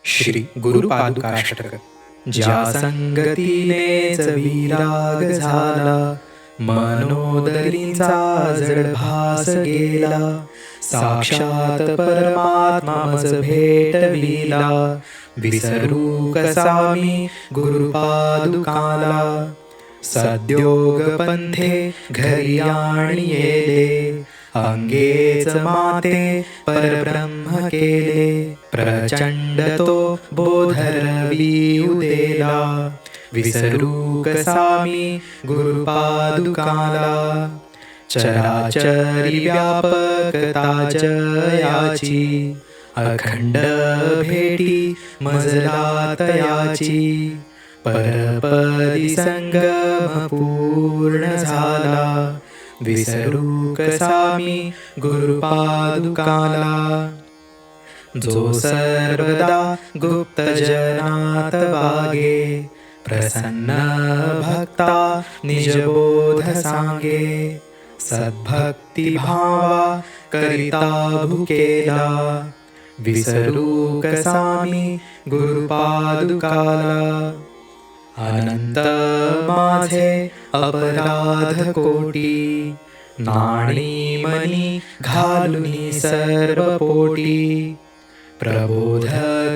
श्री गुरुपादुकाष्टक. ज्या संगतीनेच विराग झाला, मनोदरींचा जडभास गेला. साक्षात परमात्माच भेटविला, विसरू कसा मी गुरुपादुकाला. सद्योग पंथे घरी आणि येले, अंगेच माते परब्रह्म केले. प्रचंड तो बोधरवी उदेला, विसरू कसा मी गुरुपादुकाला. चराचरी व्यापकता जयाची, अखंड भेटी मजला तयाची. परपदी संगम पूर्ण झाला, विसरू कसा मी गुरुपादुकाला. जो सर्वदा गुप्त जनात वागे, प्रसन्न भक्ता निजबोध सांगे. सद्भक्ती भावा करिता भुकेला, विसरू कसा मी गुरुपादुकाला. अनंत माझे अपराध कोटी, नाणी मनी घालुनी सर्व पोटी. प्रबोध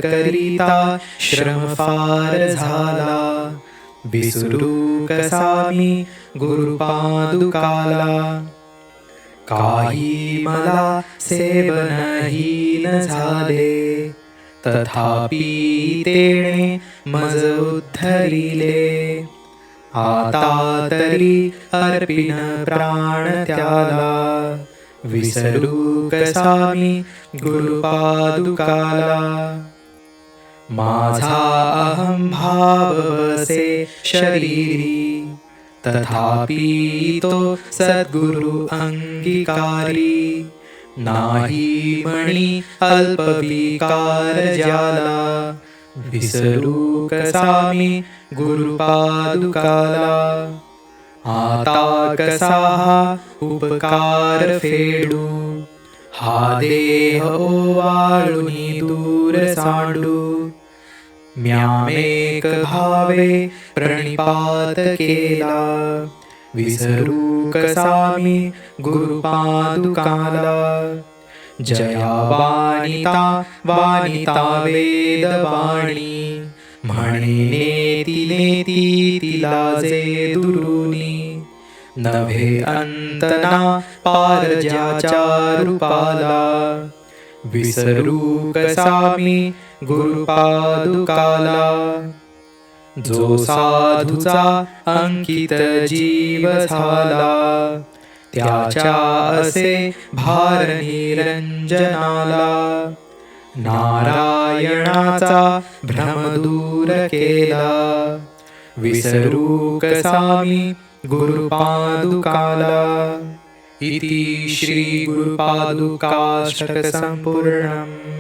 करिता श्रम फार झाला, विसरू कसा मी गुरुपादुकाला. काही मला सेवनहीन झाले, तथापि तेणे मज उद्धरिले. आता तरी अर्पिन प्राण त्याला, विसरू कसा मी गुरुपादुकाला. माझा अहं भाव बसे शरीरी, तथापि तो सद्गुरु अंगीकारी. नाही मणी अल्पविकार ज्याला, विसरू कसा मी गुरुपादुकाला. आता कसा हा उपकार फेडू, हा देह ओवाळुनी दूर सांडू. म्यामेक भावे प्रणिपात केला, विसरू कसा मी गुरुपादुकाला. जया वानिता वानिता वेदवाणी, म्हणे नेती नेती तिला जे दुरुनी. नभे अंतना पार ज्याच्या रूपाला, विसरू कसा मी गुरुपादुकाला. जो साधूचा अंकित जीव झाला, त्याच्या असे भार निरंजनाला. नारायणाचा भ्रम दूर केला, विसरू कसा मी गुरुपादुकाला. इति श्री गुरुपादुकाष्टक संपूर्णम्.